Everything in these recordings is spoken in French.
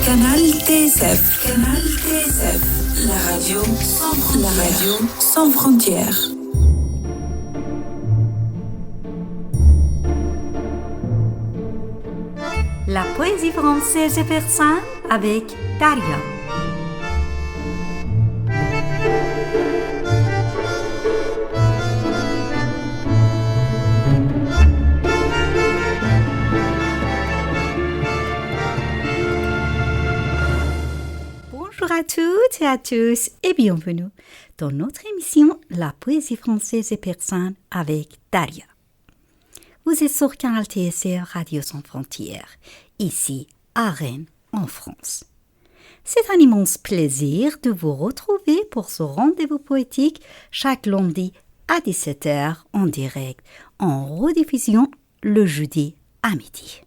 Canal TSF. Canal TSF. La radio sans frontières. La poésie française et persane avec Daria. Bonjour à toutes et à tous et bienvenue dans notre émission La poésie française et persane avec Daria. Vous êtes sur Canal TSF Radio Sans Frontières, ici à Rennes, en France. C'est un immense plaisir de vous retrouver pour ce rendez-vous poétique chaque lundi à 17h en direct, en rediffusion le jeudi à midi.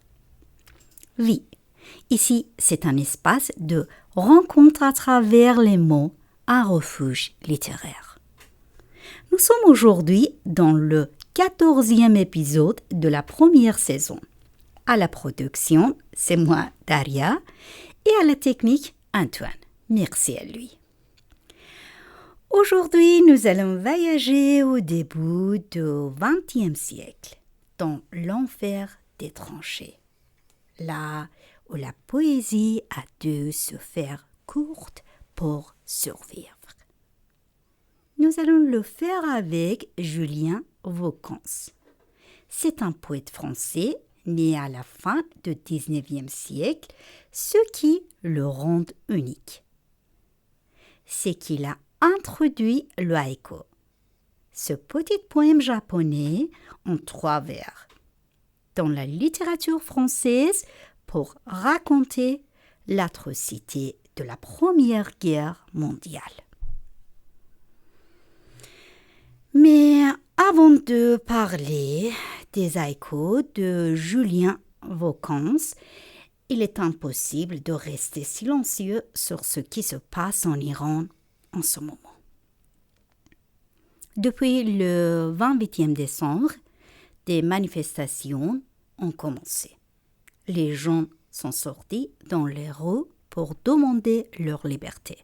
Oui, ici c'est un espace de rencontre à travers les mots, un refuge littéraire. Nous sommes aujourd'hui dans le 14e épisode de la première saison. À la production, c'est moi, Daria, et à la technique, Antoine. Merci à lui. Aujourd'hui, nous allons voyager au début du XXe siècle, dans l'enfer des tranchées, là où la poésie a dû se faire courte pour survivre. Nous allons le faire avec Julien Vauquence. C'est un poète français né à la fin du XIXe siècle, ce qui le rend unique. C'est qu'il a introduit le haïku, ce petit poème japonais en 3 vers, dans la littérature française pour raconter l'atrocité de la Première Guerre mondiale. Mais avant de parler des haïkus de Julien Vauquence, il est impossible de rester silencieux sur ce qui se passe en Iran en ce moment. Depuis le 28 décembre, des manifestations ont commencé. Les gens sont sortis dans les rues pour demander leur liberté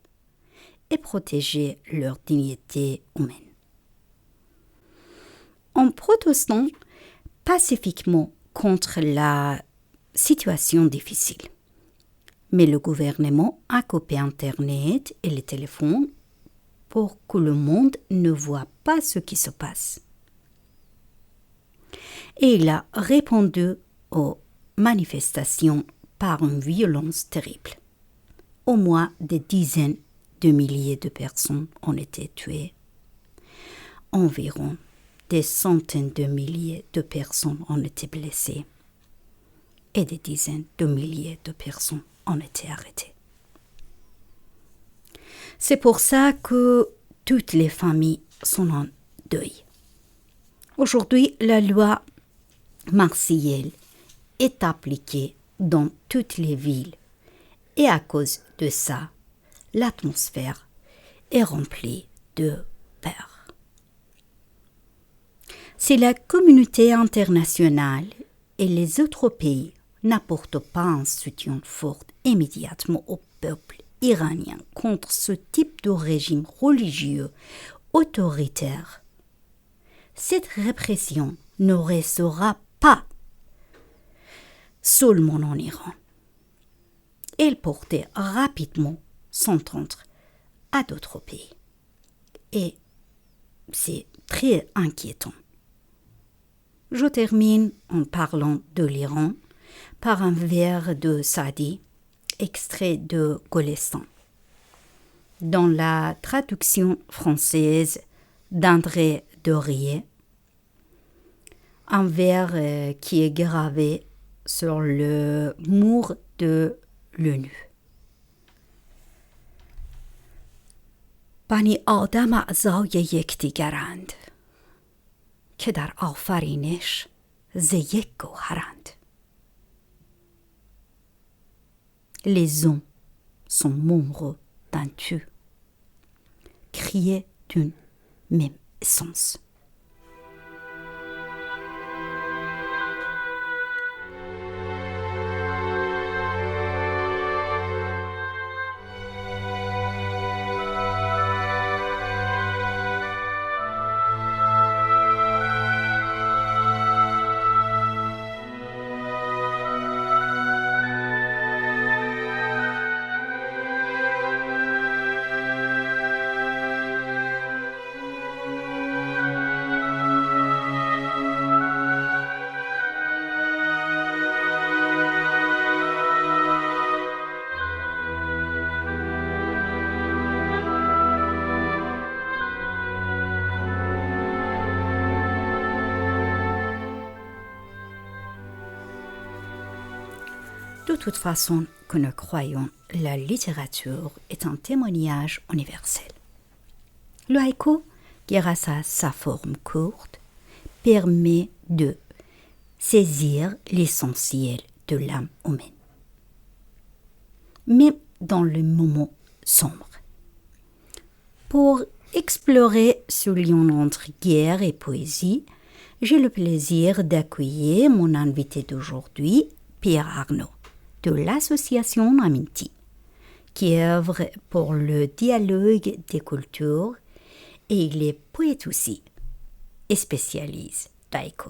et protéger leur dignité humaine. En protestant pacifiquement contre la situation difficile. Mais le gouvernement a coupé Internet et les téléphones pour que le monde ne voit pas ce qui se passe. Et il a répondu aux manifestations par une violence terrible. Au moins des dizaines de milliers de personnes ont été tuées. Environ des centaines de milliers de personnes ont été blessées et des dizaines de milliers de personnes ont été arrêtées. C'est pour ça que toutes les familles sont en deuil. Aujourd'hui, la loi martiale est appliquée dans toutes les villes et à cause de ça, l'atmosphère est remplie de peur. Si la communauté internationale et les autres pays n'apportent pas un soutien fort immédiatement au peuple iranien contre ce type de régime religieux autoritaire, cette répression ne restera pas seulement en Iran. Elle portait rapidement s'entendre à d'autres pays. Et c'est très inquiétant. Je termine en parlant de l'Iran par un vers de Saadi, extrait de Golestan. Dans la traduction française d'André Dorier, un vers qui est gravé sur le mur de l'ONU. بنی آدم اعضای یکدیگرند که در آفرینش ز یک گوهرند. Les hommes sont membres d'un tout, créés d'une même essence. De toute façon, que nous croyons, la littérature est un témoignage universel. Le haïku, grâce à sa forme courte, permet de saisir l'essentiel de l'âme humaine. Même dans le moment sombre. Pour explorer ce lien entre guerre et poésie, j'ai le plaisir d'accueillir mon invité d'aujourd'hui, Pierre Arnaud, de l'association Amity, qui œuvre pour le dialogue des cultures, et il est poète aussi et spécialise d'haïku.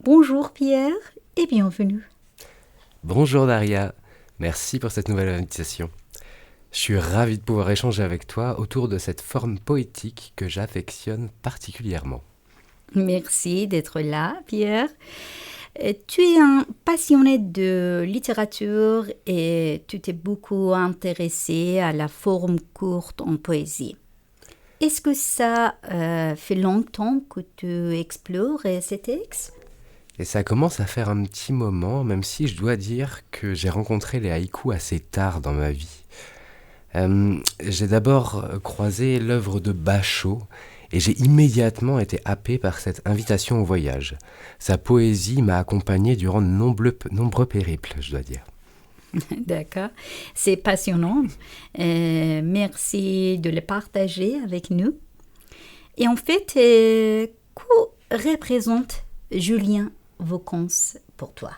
Bonjour Pierre et bienvenue. Bonjour Daria, merci pour cette nouvelle invitation. Je suis ravi de pouvoir échanger avec toi autour de cette forme poétique que j'affectionne particulièrement. Merci d'être là, Pierre. Tu es un passionné de littérature et tu t'es beaucoup intéressé à la forme courte en poésie. Est-ce que ça fait longtemps que tu explores ces textes ? Et ça commence à faire un petit moment, même si je dois dire que j'ai rencontré les haïkus assez tard dans ma vie. J'ai d'abord croisé l'œuvre de Bachot et j'ai immédiatement été happé par cette invitation au voyage. Sa poésie m'a accompagné durant de nombreux périples, je dois dire. D'accord, c'est passionnant. Merci de le partager avec nous. Et en fait, que représente Julien Vaucons pour toi ?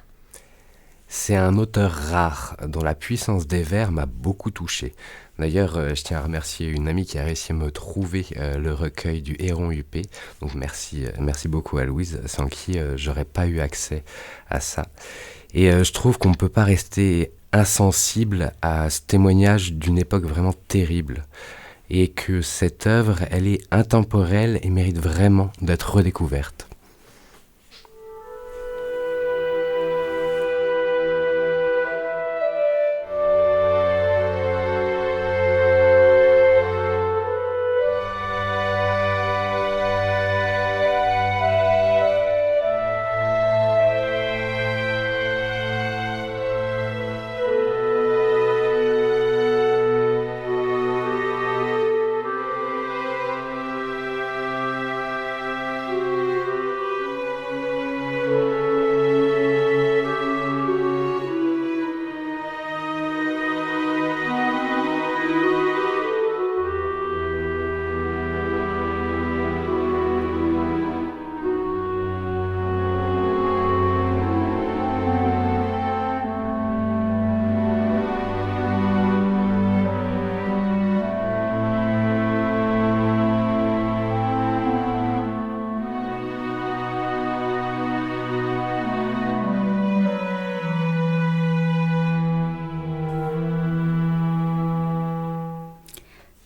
C'est un auteur rare dont la puissance des vers m'a beaucoup touché. D'ailleurs, je tiens à remercier une amie qui a réussi à me trouver le recueil du Héron huppé. Donc merci beaucoup à Louise, sans qui j'aurais pas eu accès à ça. Et je trouve qu'on ne peut pas rester insensible à ce témoignage d'une époque vraiment terrible. Et que cette œuvre, elle est intemporelle et mérite vraiment d'être redécouverte.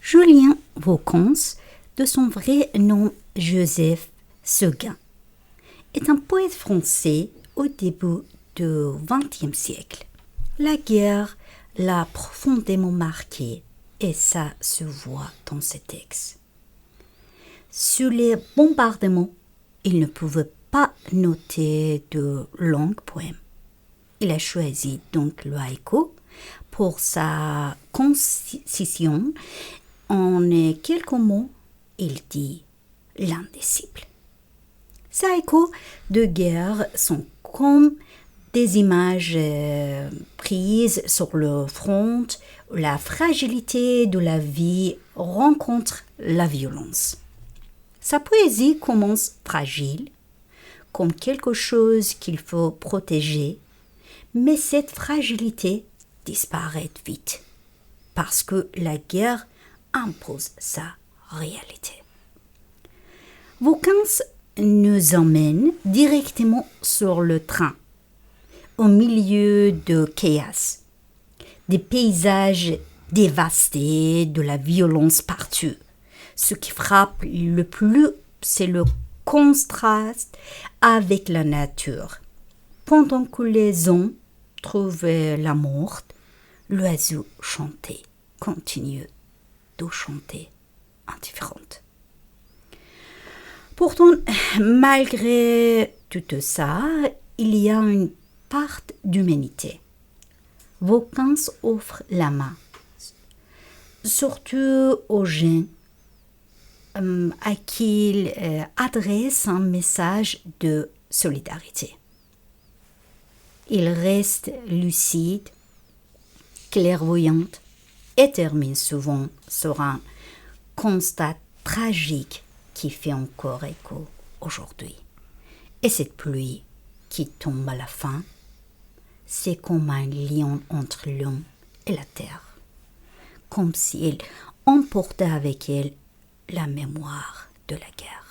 Julien Vaucons, de son vrai nom Joseph Seguin, est un poète français au début du XXe siècle. La guerre l'a profondément marqué et ça se voit dans ses textes. Sur les bombardements, il ne pouvait pas noter de longs poèmes. Il a choisi donc le haïku pour sa concision. En quelques mots, il dit l'indicible. Ces haïkus de guerre sont comme des images prises sur le front où la fragilité de la vie rencontre la violence. Sa poésie commence fragile, comme quelque chose qu'il faut protéger, mais cette fragilité disparaît vite, parce que la guerre impose sa réalité. Vaucons nous emmène directement sur le train, au milieu de chaos, des paysages dévastés, de la violence partout. Ce qui frappe le plus, c'est le contraste avec la nature. Pendant que les hommes trouvaient la mort, l'oiseau chantait, continue de chanter, indifférente. Pourtant, malgré tout ça, il y a une part d'humanité. Vacances offre la main, surtout aux jeunes à qui il adresse un message de solidarité. Il reste lucide, clairvoyante et termine souvent sur un constat tragique qui fait encore écho aujourd'hui. Et cette pluie qui tombe à la fin, c'est comme un lien entre l'homme et la terre, comme si elle emportait avec elle la mémoire de la guerre.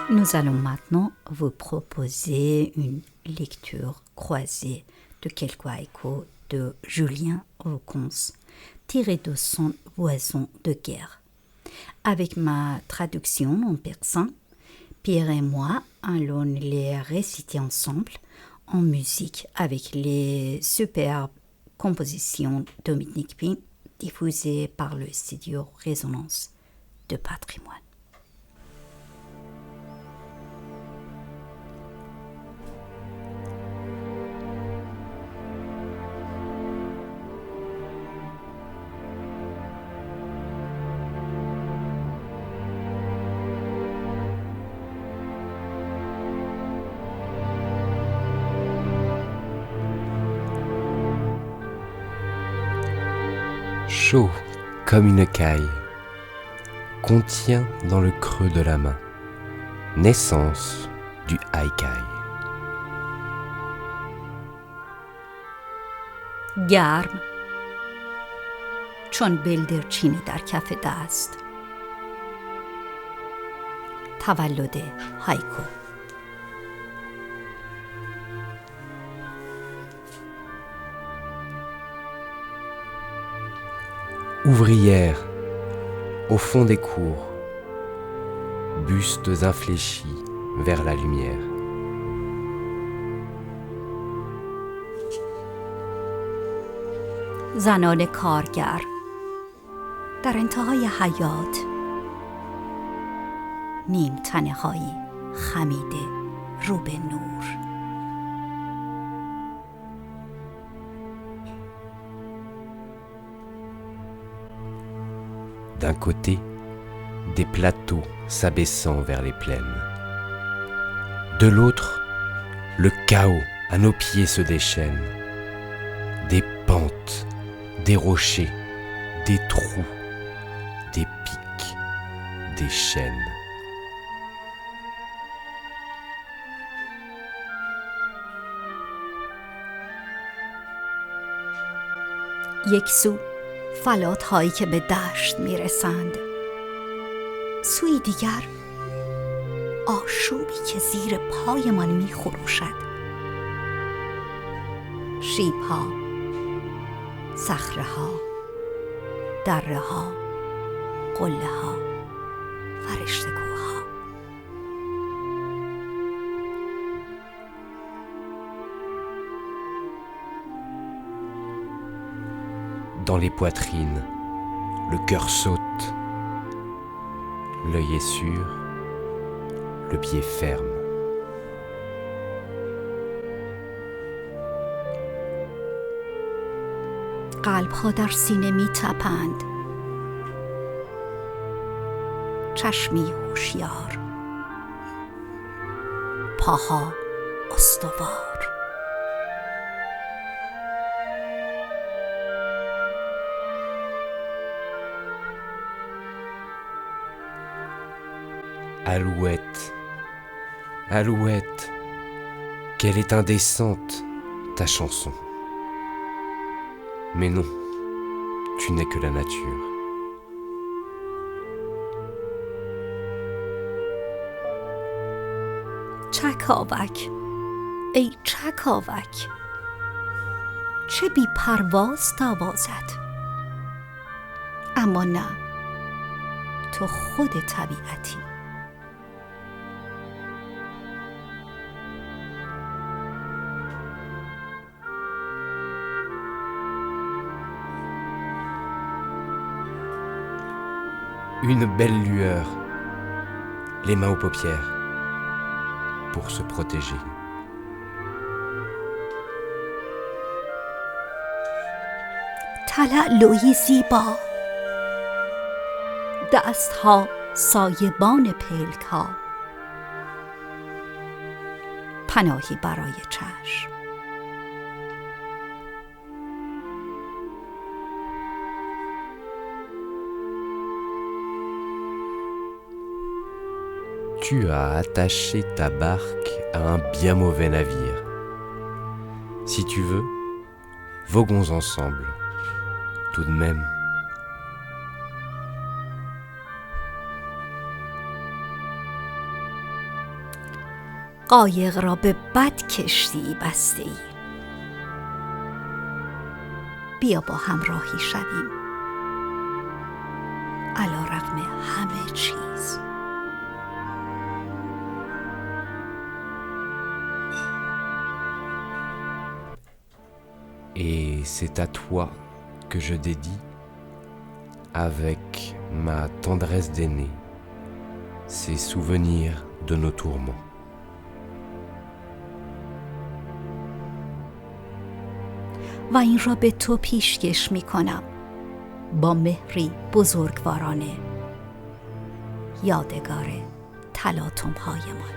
Nous allons maintenant vous proposer une lecture croisée de quelques haïkus de Julien Rocons, tiré de son Oiseau de guerre. Avec ma traduction en persan, Pierre et moi allons les réciter ensemble en musique avec les superbes compositions de Dominique Pin diffusées par le studio Résonance de Patrimoine. Chaud comme une caille, contient dans le creux de la main, naissance du haïkai. گرم چون بلدرچینی در کف دست. تولد هایکو. Ouvrières, au fond des cours, bustes infléchis vers la lumière. زنان کارگر در انتهای حیات، نیم تنه هایی خمیده رو به نور. D'un côté, des plateaux s'abaissant vers les plaines. De l'autre, le chaos à nos pieds se déchaîne. Des pentes, des rochers, des trous, des pics, des chaînes. یک سو فلات هایی که به دشت میرسند، سوی دیگر آشوبی که زیر پایمان میخروشد. شیب ها، صخره ها، دره ها، قله ها، فرشته کوه ها. Dans les poitrines, le cœur saute, l'œil est sûr, le pied ferme. قلب ها در سینه می تپند، چشمی هوشیار، پاها استوار. Alouette, alouette, quelle est indécente ta chanson. Mais non, tu n'es que la nature. چکاوک ای چکاوک چه بی پرواز آوازد. اما نه، تو خود طبیعتی. Une belle lueur, les mains aux paupières, pour se protéger. تلالویی زیبا، دستها سایبان پلک ها، پناهی برای چشم. Tu as attaché ta barque à un bien mauvais navire. Si tu veux, voguons ensemble, tout de même. قایق را به بد کشتی بسته ای. بیا با هم راهی شویم، علی رغم همه چیز. Et c'est à toi que je dédie, avec ma tendresse d'aîné, ces souvenirs de nos tourments. و این را به تو پیشکش می کنم با مهری بزرگوارانه، یادگار تلاطم هایمان.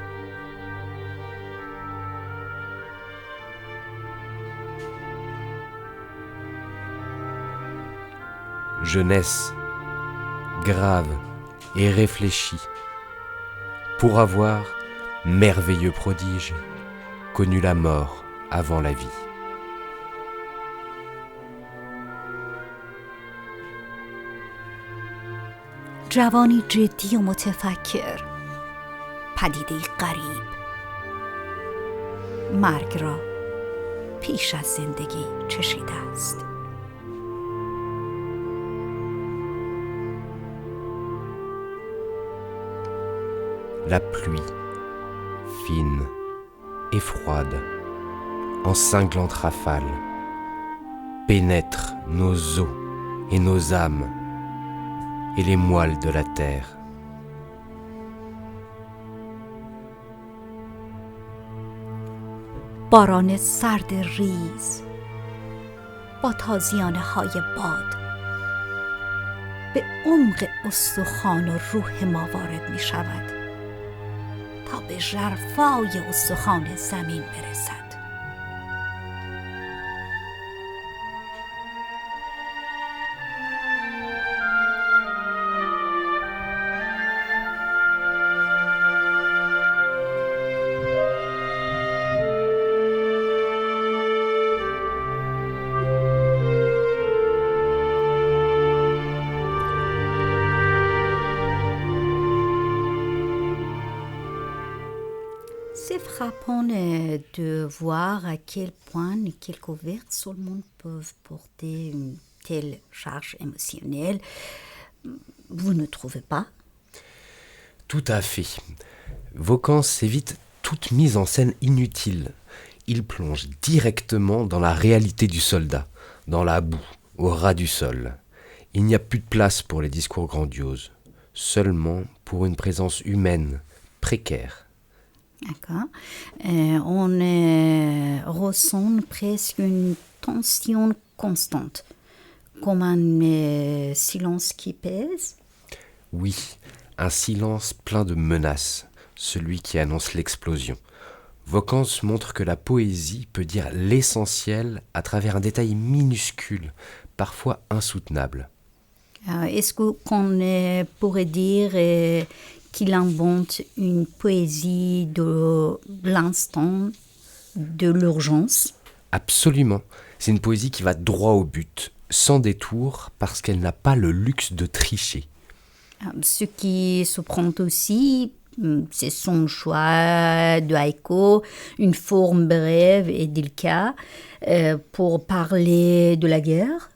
Jeunesse, grave et réfléchie, pour avoir, merveilleux prodige, connu la mort avant la vie. جوانی جدی و متفکر، پدیده غریب، مرگ را پیش از زندگی چشیده است. La pluie, fine et froide, en cinglantes rafales, pénètre nos os et nos âmes et les moelles de la terre. باران سرد ریز با تازیانه های باد به عمق استخوان و روح ما وارد می شود تا به ژرفای استخوان زمین برسد. C'est frappant de voir à quel point quelques vers seulement peuvent porter une telle charge émotionnelle. Vous ne trouvez pas? Tout à fait. Vocance évite toute mise en scène inutile. Il plonge directement dans la réalité du soldat, dans la boue, au ras du sol. Il n'y a plus de place pour les discours grandioses, seulement pour une présence humaine, précaire. D'accord. On ressent presque une tension constante, comme un silence qui pèse. Oui, un silence plein de menaces, celui qui annonce l'explosion. Vocance montre que la poésie peut dire l'essentiel à travers un détail minuscule, parfois insoutenable. Est-ce qu'on pourrait dire qu'il invente une poésie de l'instant, de l'urgence? Absolument. C'est une poésie qui va droit au but, sans détour, parce qu'elle n'a pas le luxe de tricher. Ce qui surprend aussi, C'est son choix de haïku, une forme brève et délicate pour parler de la guerre.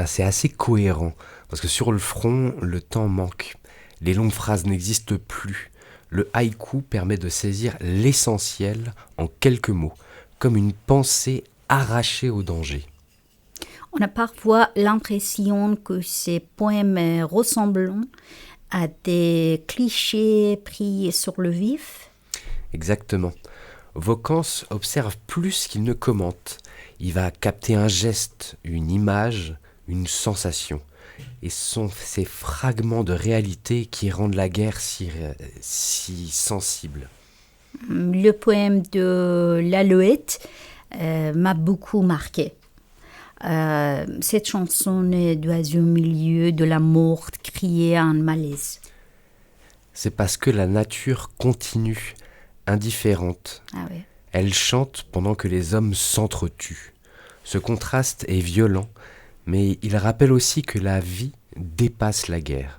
C'est assez cohérent, parce que sur le front, le temps manque. Les longues phrases n'existent plus. Le haïku permet de saisir l'essentiel en quelques mots, comme une pensée arrachée au danger. On a parfois l'impression que ces poèmes ressemblent à des clichés pris sur le vif. Exactement. Vocance observe plus qu'il ne commente. Il va capter un geste, une image, une sensation. Et ce sont ces fragments de réalité qui rendent la guerre si sensible. Le poème de l'Alouette m'a beaucoup marqué. Cette chanson d'oiseau au milieu de la mort criait en malaise. C'est parce que la nature continue, indifférente. Ah ouais. Elle chante pendant que les hommes s'entretuent. Ce contraste est violent, mais il rappelle aussi que la vie dépasse la guerre.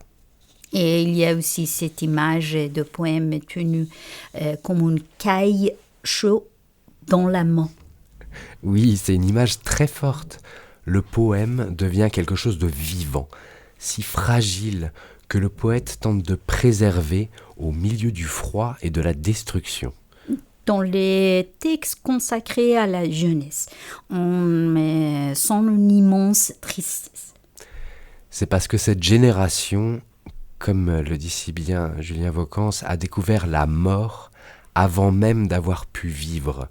Et il y a aussi cette image de poème tenu comme une caille chaude dans la main. Oui, c'est une image très forte. Le poème devient quelque chose de vivant, si fragile que le poète tente de préserver au milieu du froid et de la destruction. Dans les textes consacrés à la jeunesse, on sent une immense tristesse. C'est parce que cette génération, comme le dit si bien Julien Vocance, a découvert la mort avant même d'avoir pu vivre.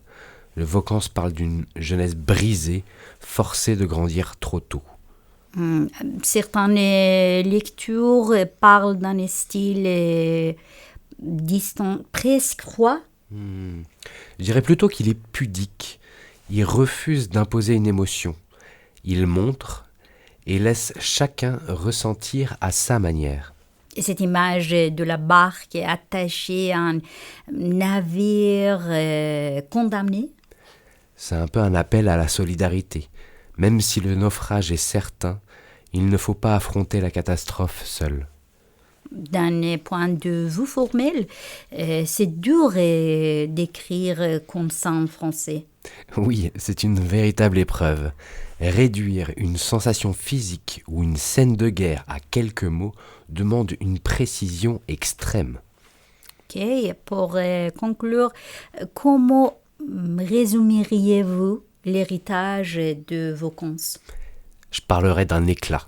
Le Vocance parle d'une jeunesse brisée, forcée de grandir trop tôt. Certaines lectures parlent d'un style distant, presque froid. Je dirais plutôt qu'il est pudique. Il refuse d'imposer une émotion. Il montre et laisse chacun ressentir à sa manière. Et cette image de la barque attachée à un navire condamné. C'est un peu un appel à la solidarité. Même si le naufrage est certain, il ne faut pas affronter la catastrophe seul. D'un point de vue formel, c'est dur d'écrire comme ça en français. Oui, c'est une véritable épreuve. Réduire une sensation physique ou une scène de guerre à quelques mots demande une précision extrême. Ok, pour conclure, comment résumeriez-vous l'héritage de Vocance? Je parlerai d'un éclat,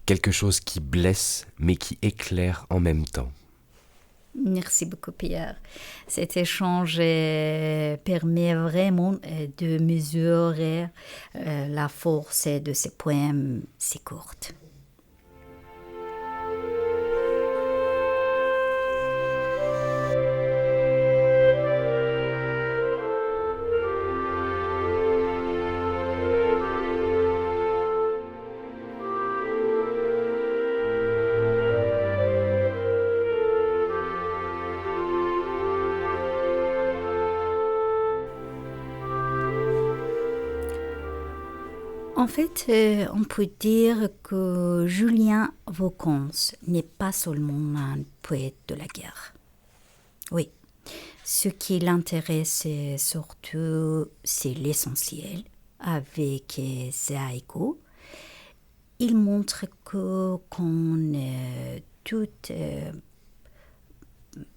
quelque chose qui blesse mais qui éclaire en même temps. Merci beaucoup Pierre. Cet échange permet vraiment de mesurer la force de ces poèmes si courts. En fait, on peut dire que Julien Vocance n'est pas seulement un poète de la guerre. Oui, ce qui l'intéresse surtout, c'est l'essentiel. Avec ses haïkus, il montre que quand toute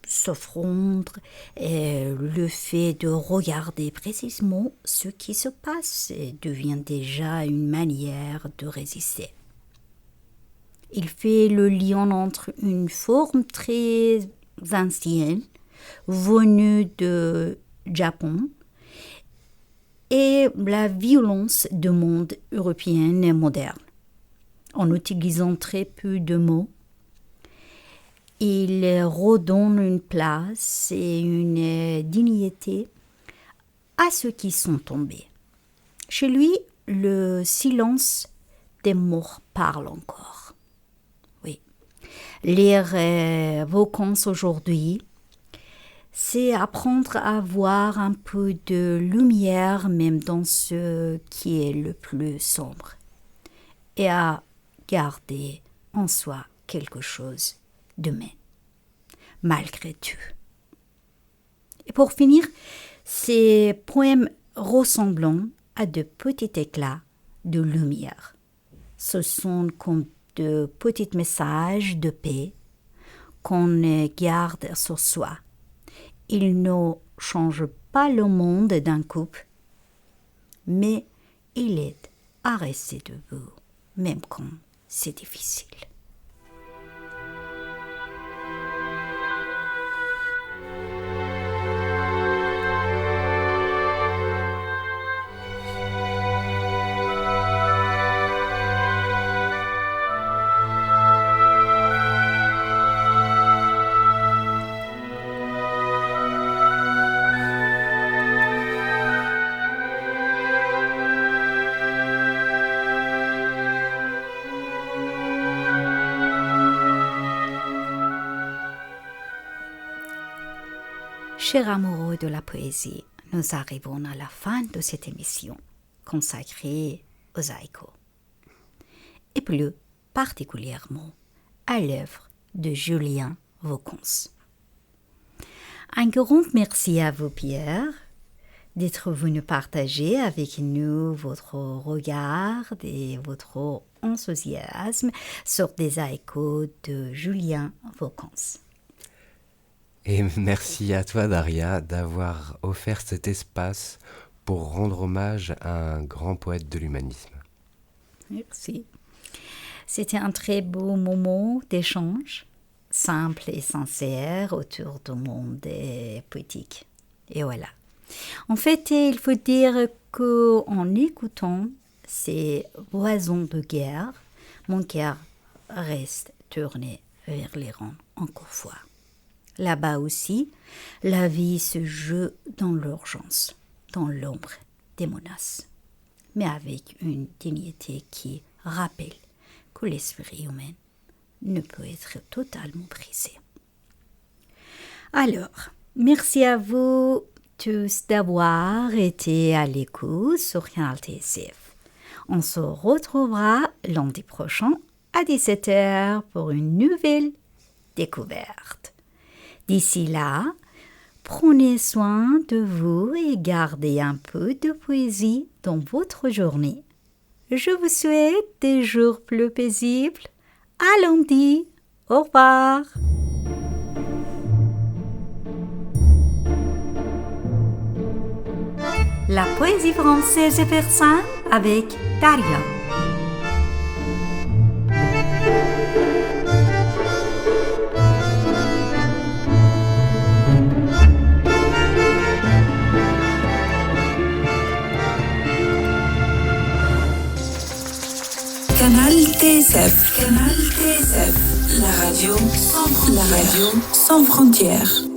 s'offrande, le fait de regarder précisément ce qui se passe devient déjà une manière de résister. Il fait le lien entre une forme très ancienne, venue du Japon, et la violence du monde européen moderne. En utilisant très peu de mots, il redonne une place et une dignité à ceux qui sont tombés. Chez lui, le silence des morts parle encore. Oui. Lire Vocance aujourd'hui, c'est apprendre à voir un peu de lumière même dans ce qui est le plus sombre et à garder en soi quelque chose d'humain. malgré tout. Et pour finir, ces poèmes ressemblent à de petits éclats de lumière. Ce sont comme de petits messages de paix qu'on garde sur soi. Ils ne changent pas le monde d'un coup, mais ils aident à rester debout, même quand c'est difficile. Chers amoureux de la poésie, nous arrivons à la fin de cette émission consacrée aux haïkus, et plus particulièrement à l'œuvre de Julien Vaucons. Un grand merci à vous, Pierre, d'être venu partager avec nous votre regard et votre enthousiasme sur des haïkus de Julien Vaucons. Et merci à toi, Daria, d'avoir offert cet espace pour rendre hommage à un grand poète de l'humanisme. Merci. C'était un très beau moment d'échange, simple et sincère, autour du monde poétique. Et voilà. En fait, il faut dire qu'en écoutant ces voisins de guerre, mon cœur reste tourné vers l'Iran encore fois. Là-bas aussi, la vie se joue dans l'urgence, dans l'ombre des menaces, mais avec une dignité qui rappelle que l'esprit humain ne peut être totalement brisé. Alors, merci à vous tous d'avoir été à l'écoute sur Canal TSF. On se retrouvera lundi prochain à 17h pour une nouvelle découverte. D'ici là, prenez soin de vous et gardez un peu de poésie dans votre journée. Je vous souhaite des jours plus paisibles. À lundi. Au revoir. La poésie française et persane avec Daria. Canal TSF. Canal TSF. La radio sans frontières.